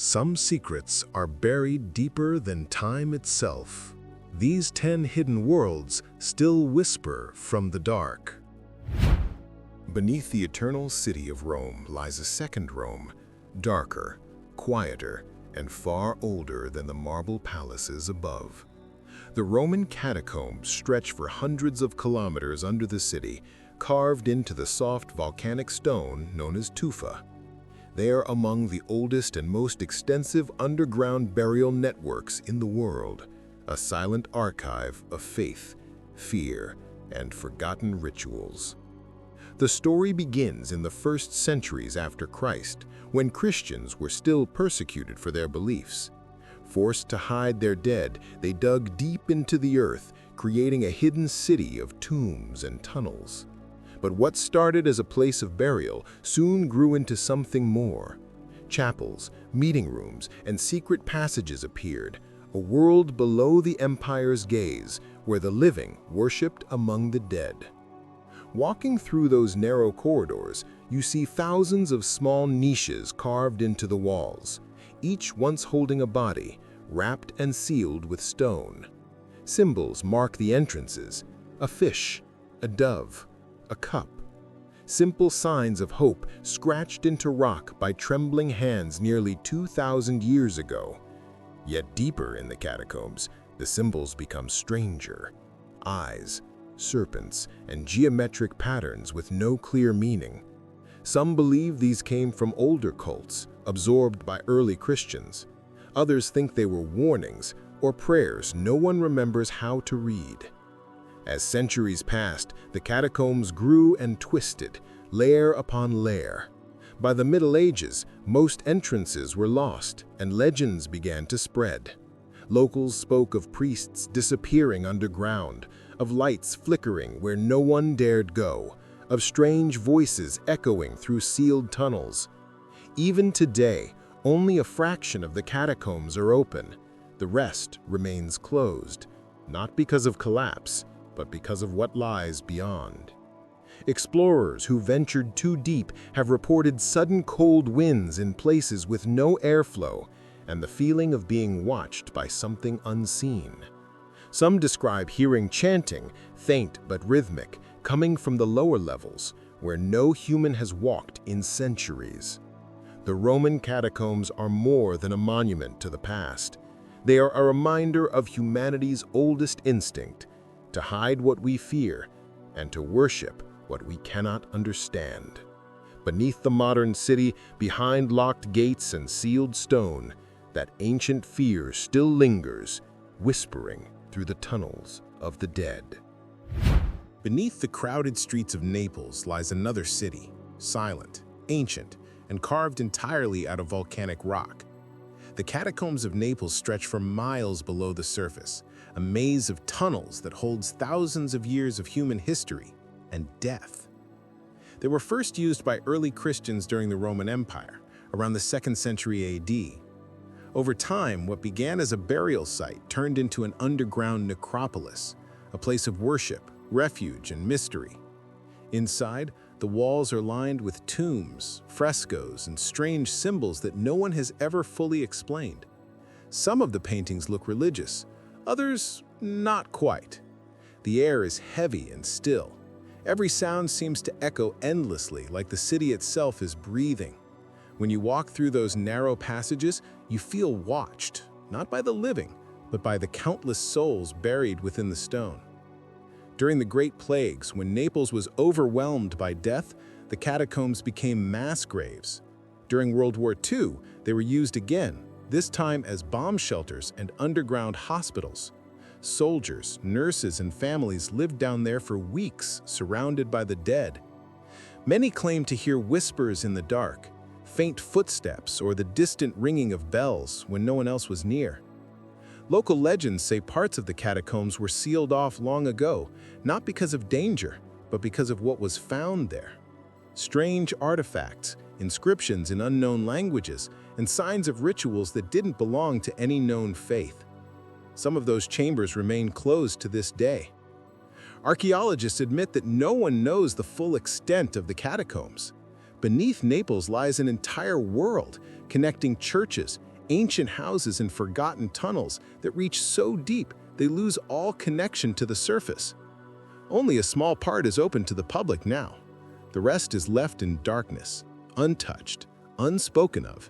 Some secrets are buried deeper than time itself. These 10 hidden worlds still whisper from the dark. Beneath the eternal city of Rome lies a second Rome, darker, quieter, and far older than the marble palaces above. The Roman catacombs stretch for hundreds of kilometers under the city, carved into the soft volcanic stone known as tufa. They are among the oldest and most extensive underground burial networks in the world, a silent archive of faith, fear, and forgotten rituals. The story begins in the first centuries after Christ, when Christians were still persecuted for their beliefs. Forced to hide their dead, they dug deep into the earth, creating a hidden city of tombs and tunnels. But what started as a place of burial soon grew into something more. Chapels, meeting rooms, and secret passages appeared, a world below the empire's gaze, where the living worshipped among the dead. Walking through those narrow corridors, you see thousands of small niches carved into the walls, each once holding a body, wrapped and sealed with stone. Symbols mark the entrances: a fish, a dove, a cup. Simple signs of hope scratched into rock by trembling hands nearly 2,000 years ago. Yet deeper in the catacombs, the symbols become stranger. Eyes, serpents, and geometric patterns with no clear meaning. Some believe these came from older cults, absorbed by early Christians. Others think they were warnings or prayers no one remembers how to read. As centuries passed, the catacombs grew and twisted, layer upon layer. By the Middle Ages, most entrances were lost, and legends began to spread. Locals spoke of priests disappearing underground, of lights flickering where no one dared go, of strange voices echoing through sealed tunnels. Even today, only a fraction of the catacombs are open. The rest remains closed, not because of collapse, but because of what lies beyond. Explorers who ventured too deep have reported sudden cold winds in places with no airflow and the feeling of being watched by something unseen. Some describe hearing chanting, faint but rhythmic, coming from the lower levels, where no human has walked in centuries. The Roman catacombs are more than a monument to the past. They are a reminder of humanity's oldest instinct: to hide what we fear and to worship what we cannot understand. Beneath the modern city, behind locked gates and sealed stone, that ancient fear still lingers, whispering through the tunnels of the dead. Beneath the crowded streets of Naples lies another city, silent, ancient, and carved entirely out of volcanic rock. The Catacombs of Naples stretch for miles below the surface, a maze of tunnels that holds thousands of years of human history and death. They were first used by early Christians during the Roman Empire, around the 2nd century AD. Over time, what began as a burial site turned into an underground necropolis, a place of worship, refuge, and mystery. Inside, the walls are lined with tombs, frescoes, and strange symbols that no one has ever fully explained. Some of the paintings look religious, others not quite. The air is heavy and still. Every sound seems to echo endlessly, like the city itself is breathing. When you walk through those narrow passages, you feel watched, not by the living, but by the countless souls buried within the stone. During the Great Plagues, when Naples was overwhelmed by death, the catacombs became mass graves. During World War II, they were used again, this time as bomb shelters and underground hospitals. Soldiers, nurses, and families lived down there for weeks, surrounded by the dead. Many claim to hear whispers in the dark, faint footsteps, or the distant ringing of bells when no one else was near. Local legends say parts of the catacombs were sealed off long ago, not because of danger, but because of what was found there. Strange artifacts, inscriptions in unknown languages, and signs of rituals that didn't belong to any known faith. Some of those chambers remain closed to this day. Archaeologists admit that no one knows the full extent of the catacombs. Beneath Naples lies an entire world, connecting churches, ancient houses in forgotten tunnels that reach so deep they lose all connection to the surface. Only a small part is open to the public now. The rest is left in darkness, untouched, unspoken of.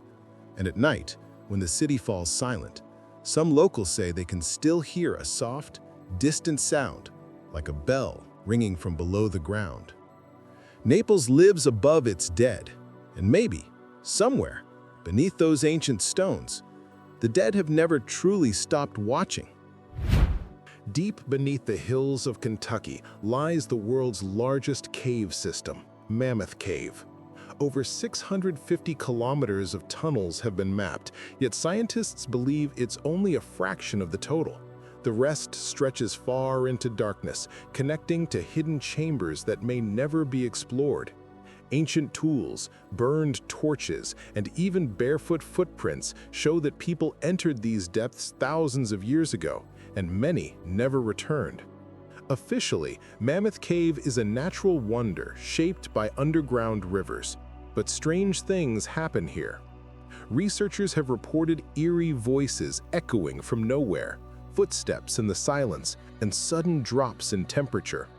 And at night, when the city falls silent, some locals say they can still hear a soft, distant sound, like a bell ringing from below the ground. Naples lives above its dead, and maybe, somewhere, beneath those ancient stones, the dead have never truly stopped watching. Deep beneath the hills of Kentucky lies the world's largest cave system, Mammoth Cave. Over 650 kilometers of tunnels have been mapped, yet scientists believe it's only a fraction of the total. The rest stretches far into darkness, connecting to hidden chambers that may never be explored. Ancient tools, burned torches, and even barefoot footprints show that people entered these depths thousands of years ago, and many never returned. Officially, Mammoth Cave is a natural wonder shaped by underground rivers. But strange things happen here. Researchers have reported eerie voices echoing from nowhere, footsteps in the silence, and sudden drops in temperature.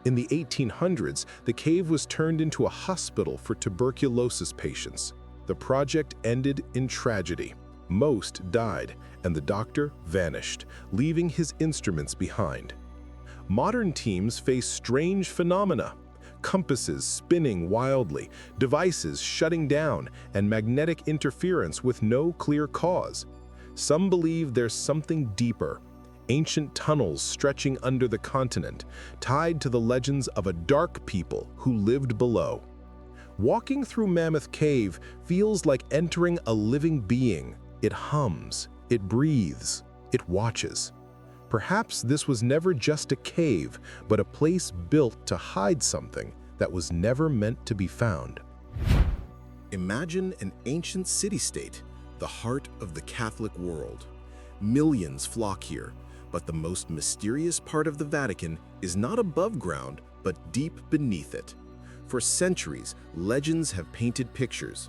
In the 1800s, the cave was turned into a hospital for tuberculosis patients. The project ended in tragedy. Most died, and the doctor vanished, leaving his instruments behind. Modern teams face strange phenomena: compasses spinning wildly, devices shutting down, and magnetic interference with no clear cause. Some believe there's something deeper, ancient tunnels stretching under the continent, tied to the legends of a dark people who lived below. Walking through Mammoth Cave feels like entering a living being. It hums, it breathes, it watches. Perhaps this was never just a cave, but a place built to hide something that was never meant to be found. Imagine an ancient city-state, the heart of the Catholic world. Millions flock here, but the most mysterious part of the Vatican is not above ground, but deep beneath it. For centuries, legends have painted pictures.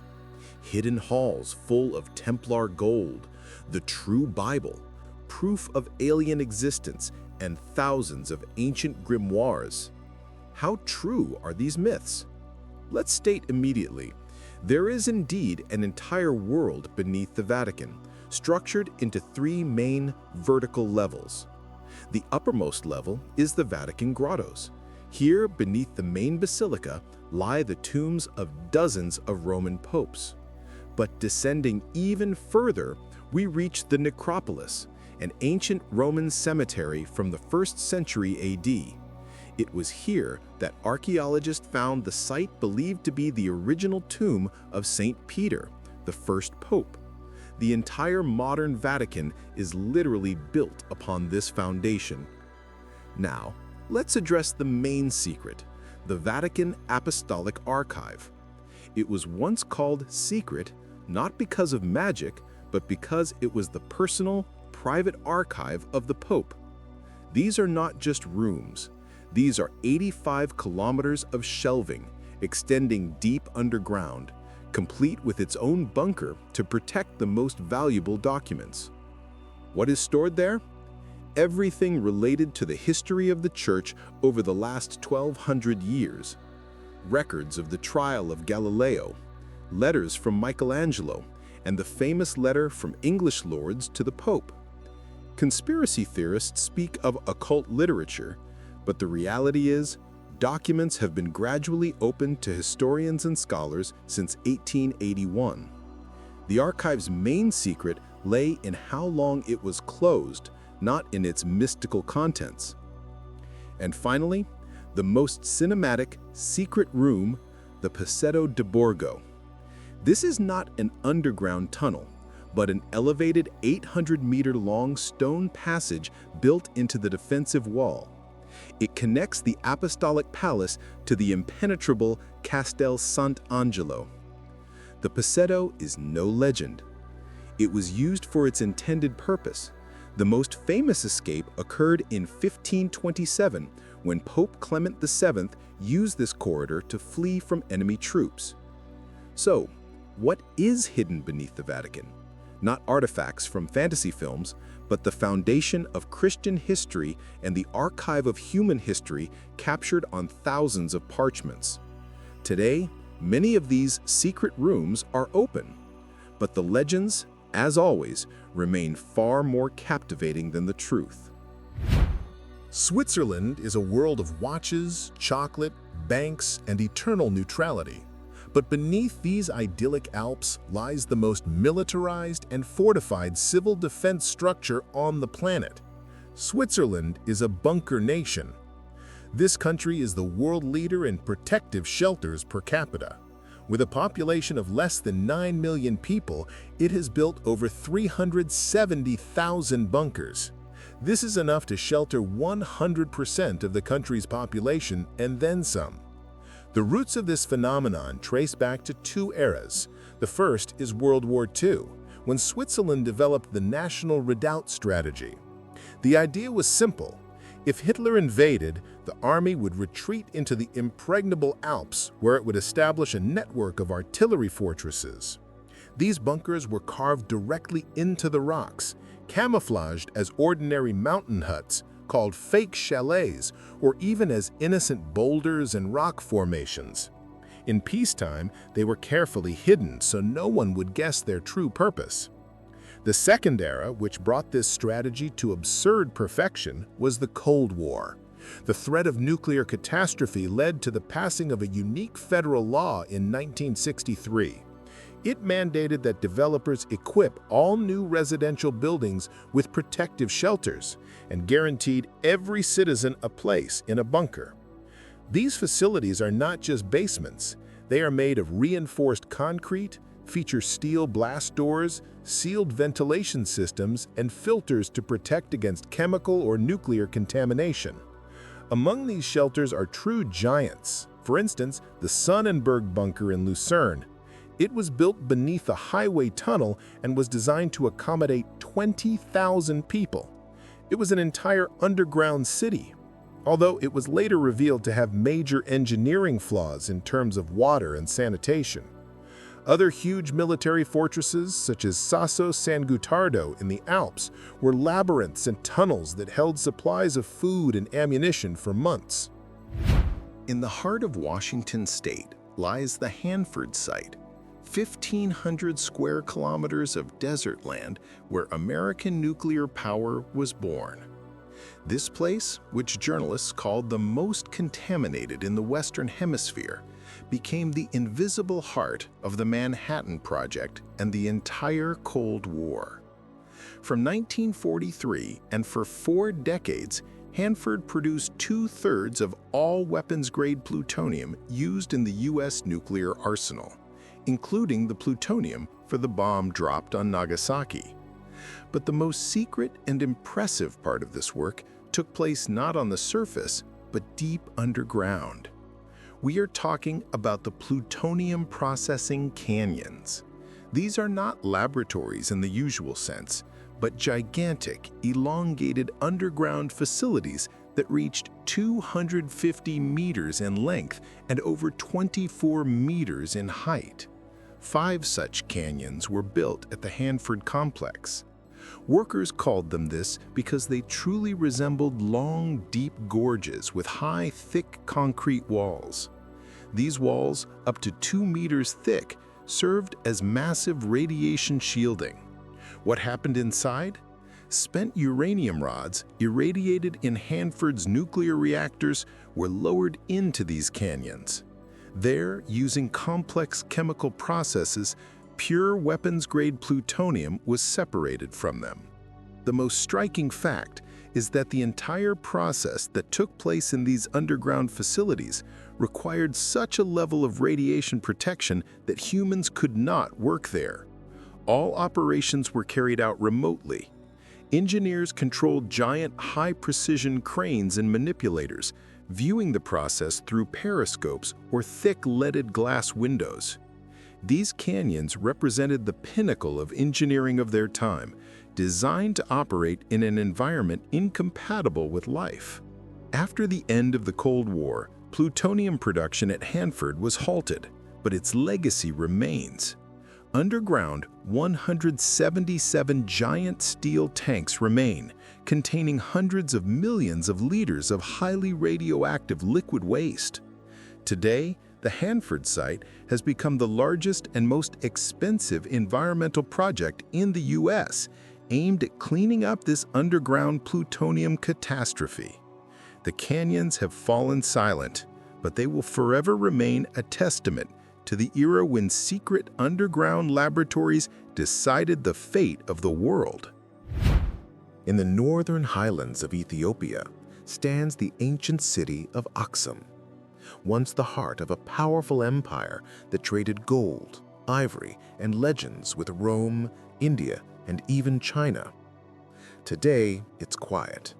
Hidden halls full of Templar gold, the true Bible, proof of alien existence, and thousands of ancient grimoires. How true are these myths? Let's state immediately, there is indeed an entire world beneath the Vatican, structured into three main vertical levels. The uppermost level is the Vatican grottos. Here, beneath the main basilica, lie the tombs of dozens of Roman popes. But descending even further, we reach the necropolis, an ancient Roman cemetery from the 1st century AD. It was here that archaeologists found the site believed to be the original tomb of St. Peter, the first pope. The entire modern Vatican is literally built upon this foundation. Now, let's address the main secret, the Vatican Apostolic Archive. It was once called secret, not because of magic, but because it was the personal, private archive of the Pope. These are not just rooms. These are 85 kilometers of shelving, extending deep underground, complete with its own bunker to protect the most valuable documents. What is stored there? Everything related to the history of the Church over the last 1,200 years. Records of the trial of Galileo, letters from Michelangelo, and the famous letter from English lords to the Pope. Conspiracy theorists speak of occult literature, but the reality is, documents have been gradually opened to historians and scholars since 1881. The archive's main secret lay in how long it was closed, not in its mystical contents. And finally, the most cinematic, secret room, the Passetto di Borgo. This is not an underground tunnel, but an elevated 800-meter-long stone passage built into the defensive wall. It connects the Apostolic Palace to the impenetrable Castel Sant'Angelo. The Passetto is no legend. It was used for its intended purpose. The most famous escape occurred in 1527 when Pope Clement VII used this corridor to flee from enemy troops. So, what is hidden beneath the Vatican? not artifacts from fantasy films, but the foundation of Christian history and the archive of human history captured on thousands of parchments. Today, many of these secret rooms are open, but the legends, as always, remain far more captivating than the truth. Switzerland is a world of watches, chocolate, banks, and eternal neutrality. But beneath these idyllic Alps lies the most militarized and fortified civil defense structure on the planet. Switzerland is a bunker nation. This country is the world leader in protective shelters per capita. With a population of less than 9 million people, it has built over 370,000 bunkers. This is enough to shelter 100% of the country's population and then some. The roots of this phenomenon trace back to two eras. The first is World War II, when Switzerland developed the National Redoubt strategy. The idea was simple. If Hitler invaded, the army would retreat into the impregnable Alps, where it would establish a network of artillery fortresses. These bunkers were carved directly into the rocks, camouflaged as ordinary mountain huts, called fake chalets, or even as innocent boulders and rock formations. In peacetime, they were carefully hidden so no one would guess their true purpose. The second era, which brought this strategy to absurd perfection, was the Cold War. The threat of nuclear catastrophe led to the passing of a unique federal law in 1963. It mandated that developers equip all new residential buildings with protective shelters and guaranteed every citizen a place in a bunker. These facilities are not just basements. They are made of reinforced concrete, feature steel blast doors, sealed ventilation systems, and filters to protect against chemical or nuclear contamination. Among these shelters are true giants. For instance, the Sonnenberg bunker in Lucerne. It was built beneath a highway tunnel and was designed to accommodate 20,000 people. It was an entire underground city, although it was later revealed to have major engineering flaws in terms of water and sanitation. Other huge military fortresses, such as Sasso San Gottardo in the Alps, were labyrinths and tunnels that held supplies of food and ammunition for months. In the heart of Washington state lies the Hanford site, 1,500 square kilometers of desert land where American nuclear power was born. This place, which journalists called the most contaminated in the Western Hemisphere, became the invisible heart of the Manhattan Project and the entire Cold War. From 1943 and for 4 decades, Hanford produced 2/3 of all weapons-grade plutonium used in the U.S. nuclear arsenal, including the plutonium for the bomb dropped on Nagasaki. But the most secret and impressive part of this work took place not on the surface, but deep underground. We are talking about the plutonium processing canyons. These are not laboratories in the usual sense, but gigantic, elongated underground facilities that reached 250 meters in length and over 24 meters in height. 5 such canyons were built at the Hanford complex. Workers called them this because they truly resembled long, deep gorges with high, thick concrete walls. These walls, up to 2 meters thick, served as massive radiation shielding. What happened inside? Spent uranium rods, irradiated in Hanford's nuclear reactors, were lowered into these canyons. There, using complex chemical processes, pure weapons-grade plutonium was separated from them. The most striking fact is that the entire process that took place in these underground facilities required such a level of radiation protection that humans could not work there. All operations were carried out remotely. Engineers controlled giant, high-precision cranes and manipulators, viewing the process through periscopes or thick leaded glass windows. These canyons represented the pinnacle of engineering of their time, designed to operate in an environment incompatible with life. After the end of the Cold War, plutonium production at Hanford was halted, but its legacy remains. Underground, 177 giant steel tanks remain, containing hundreds of millions of liters of highly radioactive liquid waste. Today, the Hanford site has become the largest and most expensive environmental project in the U.S., aimed at cleaning up this underground plutonium catastrophe. The canyons have fallen silent, but they will forever remain a testament to the era when secret underground laboratories decided the fate of the world. In the northern highlands of Ethiopia stands the ancient city of Axum, once the heart of a powerful empire that traded gold, ivory, and legends with Rome, India, and even China. Today, it's quiet.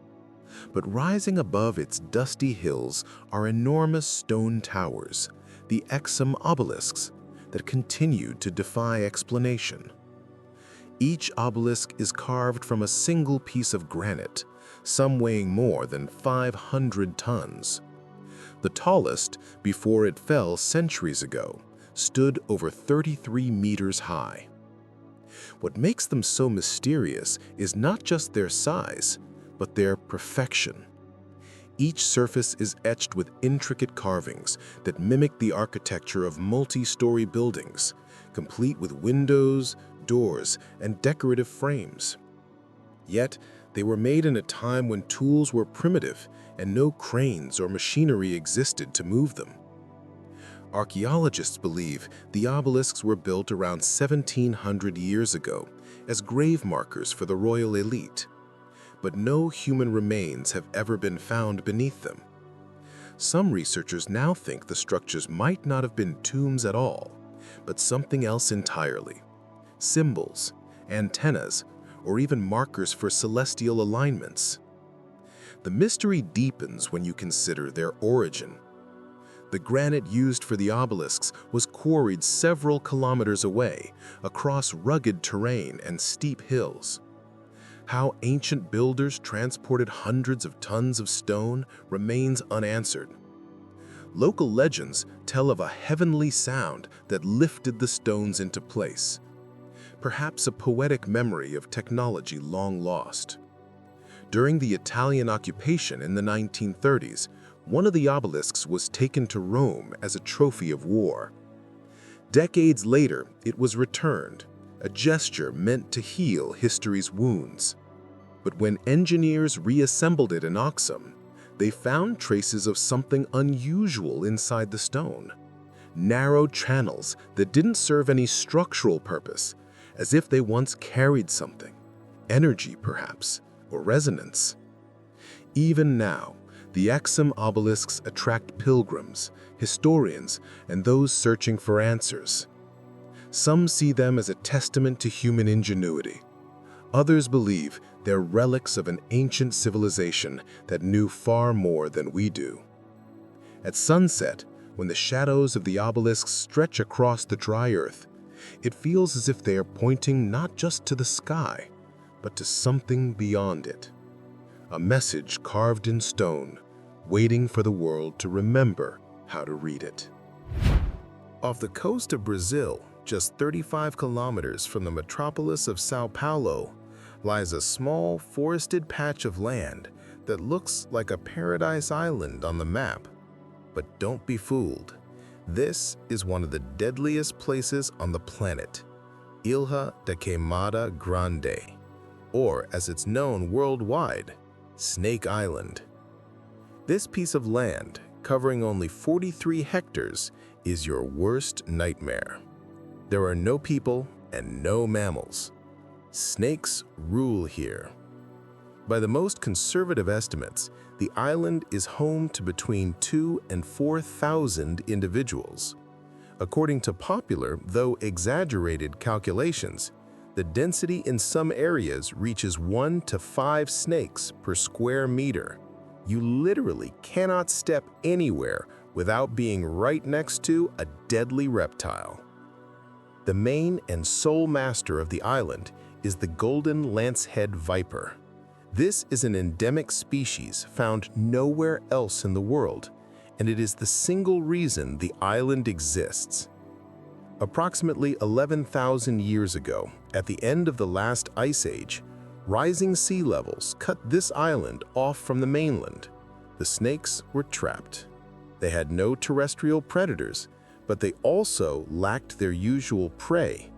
But rising above its dusty hills are enormous stone towers, the Axum Obelisks, that continue to defy explanation. Each obelisk is carved from a single piece of granite, some weighing more than 500 tons. The tallest, before it fell centuries ago, stood over 33 meters high. What makes them so mysterious is not just their size, but their perfection. Each surface is etched with intricate carvings that mimic the architecture of multi-story buildings, complete with windows, doors, and decorative frames. Yet, they were made in a time when tools were primitive and no cranes or machinery existed to move them. Archaeologists believe the obelisks were built around 1700 years ago as grave markers for the royal elite, but no human remains have ever been found beneath them. Some researchers now think the structures might not have been tombs at all, but something else entirely: symbols, antennas, or even markers for celestial alignments. The mystery deepens when you consider their origin. The granite used for the obelisks was quarried several kilometers away, across rugged terrain and steep hills. How ancient builders transported hundreds of tons of stone remains unanswered. Local legends tell of a heavenly sound that lifted the stones into place, perhaps a poetic memory of technology long lost. During the Italian occupation in the 1930s, one of the obelisks was taken to Rome as a trophy of war. Decades later, it was returned, a gesture meant to heal history's wounds. But when engineers reassembled it in Axum, they found traces of something unusual inside the stone: narrow channels that didn't serve any structural purpose, as if they once carried something, energy perhaps, or resonance. Even now, the Axum obelisks attract pilgrims, historians, and those searching for answers. Some see them as a testament to human ingenuity. Others believe they're relics of an ancient civilization that knew far more than we do. At sunset, when the shadows of the obelisks stretch across the dry earth, it feels as if they are pointing not just to the sky, but to something beyond it. A message carved in stone, waiting for the world to remember how to read it. Off the coast of Brazil, just 35 kilometers from the metropolis of Sao Paulo, lies a small forested patch of land that looks like a paradise island on the map. But don't be fooled. This is one of the deadliest places on the planet, Ilha de Queimada Grande, or as it's known worldwide, Snake Island. This piece of land, covering only 43 hectares, is your worst nightmare. There are no people and no mammals. Snakes rule here. By the most conservative estimates, the island is home to between 2,000 and 4,000 individuals. According to popular, though exaggerated calculations, the density in some areas reaches 1 to 5 snakes per square meter. You literally cannot step anywhere without being right next to a deadly reptile. The main and sole master of the island is the golden lancehead viper. This is an endemic species found nowhere else in the world, and it is the single reason the island exists. Approximately 11,000 years ago, at the end of the last ice age, rising sea levels cut this island off from the mainland. The snakes were trapped. They had no terrestrial predators, but they also lacked their usual prey.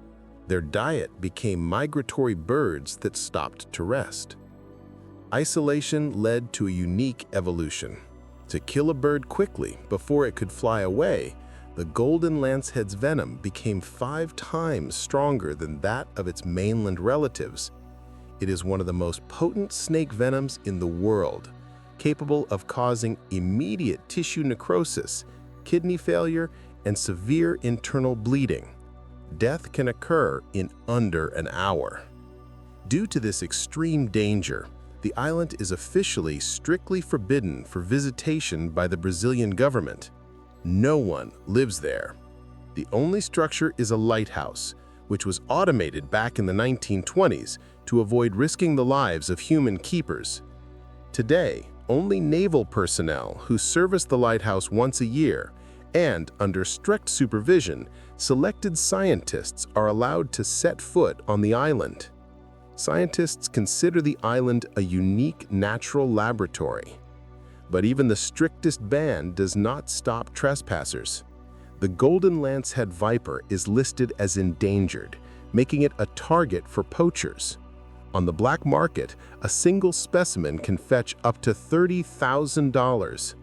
Their diet became migratory birds that stopped to rest. Isolation led to a unique evolution. To kill a bird quickly before it could fly away, the golden lancehead's venom became 5 times stronger than that of its mainland relatives. It is one of the most potent snake venoms in the world, capable of causing immediate tissue necrosis, kidney failure, and severe internal bleeding. Death can occur in under an hour. Due to this extreme danger, the island is officially strictly forbidden for visitation by the Brazilian government. No one lives there. The only structure is a lighthouse, which was automated back in the 1920s to avoid risking the lives of human keepers. Today, only naval personnel who service the lighthouse once a year and, under strict supervision, selected scientists are allowed to set foot on the island. Scientists consider the island a unique natural laboratory. But even the strictest ban does not stop trespassers. The golden lancehead viper is listed as endangered, making it a target for poachers. On the black market, a single specimen can fetch up to $30,000.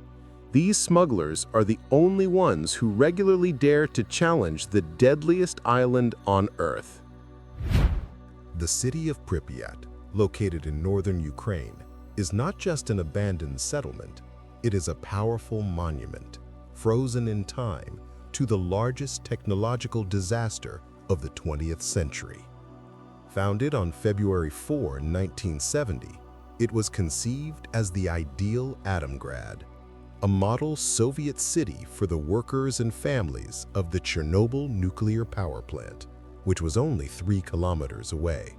These smugglers are the only ones who regularly dare to challenge the deadliest island on Earth. The city of Pripyat, located in northern Ukraine, is not just an abandoned settlement. It is a powerful monument, frozen in time, to the largest technological disaster of the 20th century. Founded on February 4, 1970, it was conceived as the ideal Atomgrad, a model Soviet city for the workers and families of the Chernobyl nuclear power plant, which was only 3 kilometers away.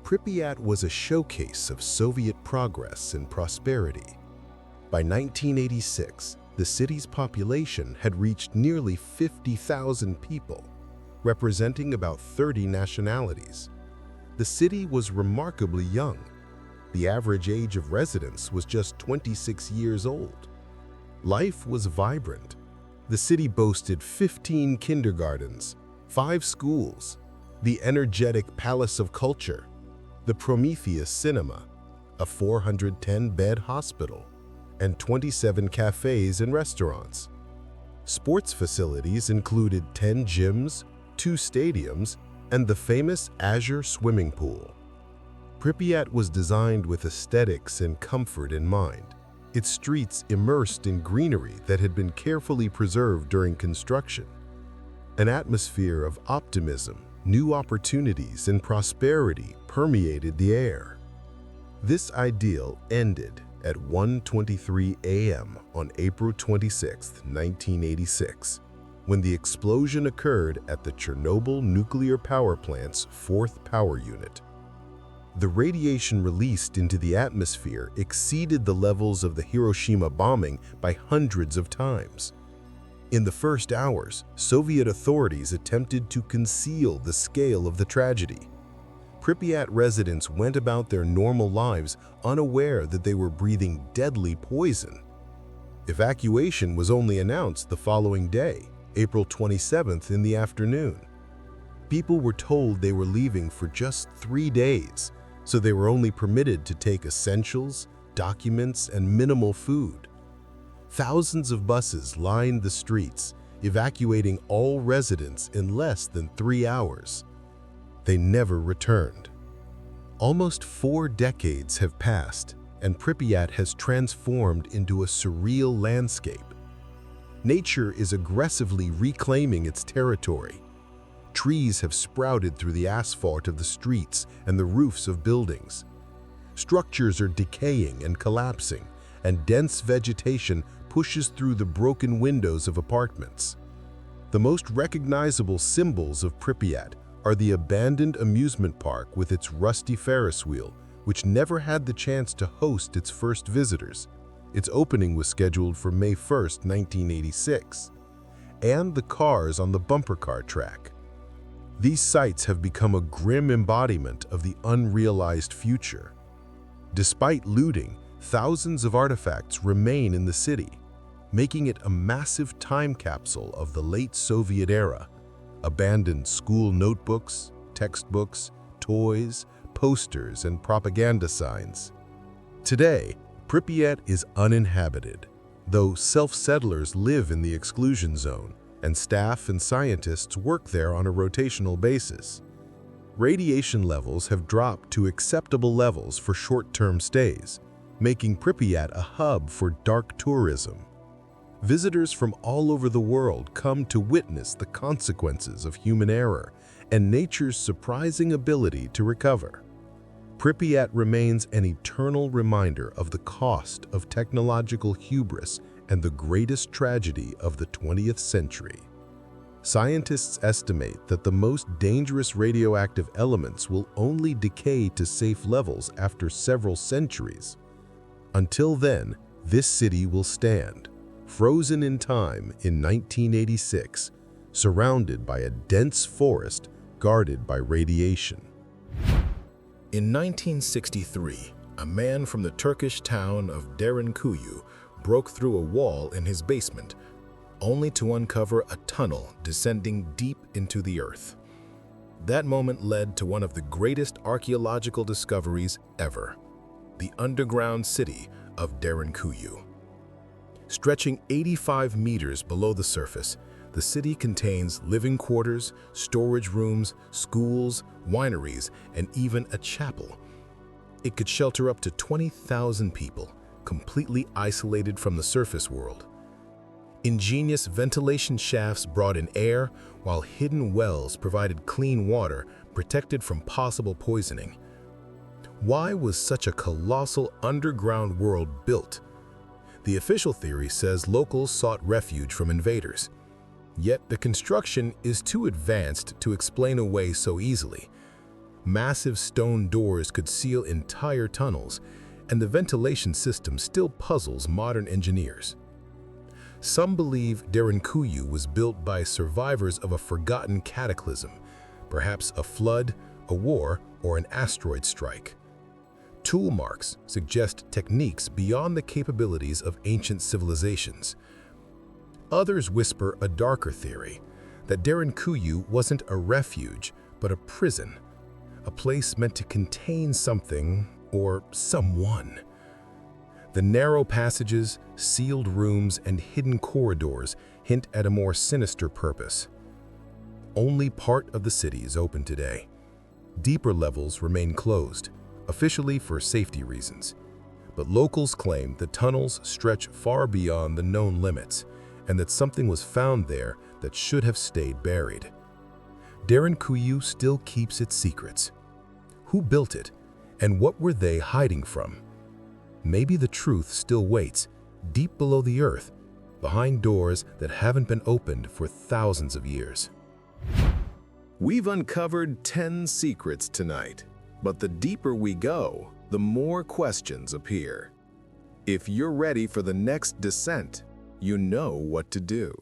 Pripyat was a showcase of Soviet progress and prosperity. By 1986, the city's population had reached nearly 50,000 people, representing about 30 nationalities. The city was remarkably young. The average age of residents was just 26 years old. Life was vibrant. The city boasted 15 kindergartens, 5 schools, the energetic Palace of Culture, the Prometheus Cinema, a 410-bed hospital, and 27 cafes and restaurants. Sports facilities included 10 gyms, 2 stadiums, and the famous Azure swimming pool. Pripyat was designed with aesthetics and comfort in mind, its streets immersed in greenery that had been carefully preserved during construction. An atmosphere of optimism, new opportunities, and prosperity permeated the air. This ideal ended at 1:23 a.m. on April 26, 1986, when the explosion occurred at the Chernobyl nuclear power plant's 4th power unit. The radiation released into the atmosphere exceeded the levels of the Hiroshima bombing by hundreds of times. In the first hours, Soviet authorities attempted to conceal the scale of the tragedy. Pripyat residents went about their normal lives unaware that they were breathing deadly poison. Evacuation was only announced the following day, April 27th in the afternoon. People were told they were leaving for just 3 days, so they were only permitted to take essentials, documents, and minimal food. Thousands of buses lined the streets, evacuating all residents in less than 3 hours. They never returned. Almost 4 decades have passed, and Pripyat has transformed into a surreal landscape. Nature is aggressively reclaiming its territory. Trees have sprouted through the asphalt of the streets and the roofs of buildings. Structures are decaying and collapsing, and dense vegetation pushes through the broken windows of apartments. The most recognizable symbols of Pripyat are the abandoned amusement park with its rusty Ferris wheel, which never had the chance to host its first visitors. Its opening was scheduled for May 1, 1986. and the cars on the bumper car track. These sites have become a grim embodiment of the unrealized future. Despite looting, thousands of artifacts remain in the city, making it a massive time capsule of the late Soviet era. Abandoned school notebooks, textbooks, toys, posters, and propaganda signs. Today, Pripyat is uninhabited, though self-settlers live in the exclusion zone, and staff and scientists work there on a rotational basis. Radiation levels have dropped to acceptable levels for short-term stays, making Pripyat a hub for dark tourism. Visitors from all over the world come to witness the consequences of human error and nature's surprising ability to recover. Pripyat remains an eternal reminder of the cost of technological hubris and the greatest tragedy of the 20th century. Scientists estimate that the most dangerous radioactive elements will only decay to safe levels after several centuries. Until then, this city will stand, frozen in time in 1986, surrounded by a dense forest guarded by radiation. In 1963, a man from the Turkish town of Derinkuyu broke through a wall in his basement, only to uncover a tunnel descending deep into the earth. That moment led to one of the greatest archaeological discoveries ever, the underground city of Derinkuyu. Stretching 85 meters below the surface, the city contains living quarters, storage rooms, schools, wineries, and even a chapel. It could shelter up to 20,000 people, completely isolated from the surface world. Ingenious ventilation shafts brought in air, while hidden wells provided clean water protected from possible poisoning. Why was such a colossal underground world built? The official theory says locals sought refuge from invaders. Yet the construction is too advanced to explain away so easily. Massive stone doors could seal entire tunnels, and the ventilation system still puzzles modern engineers. Some believe Derinkuyu was built by survivors of a forgotten cataclysm, perhaps a flood, a war, or an asteroid strike. Tool marks suggest techniques beyond the capabilities of ancient civilizations. Others whisper a darker theory, that Derinkuyu wasn't a refuge, but a prison, a place meant to contain something or someone. The narrow passages, sealed rooms, and hidden corridors hint at a more sinister purpose. Only part of the city is open today. Deeper levels remain closed, officially for safety reasons. But locals claim the tunnels stretch far beyond the known limits, and that something was found there that should have stayed buried. Derinkuyu still keeps its secrets. Who built it, and what were they hiding from? Maybe the truth still waits, deep below the earth, behind doors that haven't been opened for thousands of years. We've uncovered 10 secrets tonight, but the deeper we go, the more questions appear. If you're ready for the next descent, you know what to do.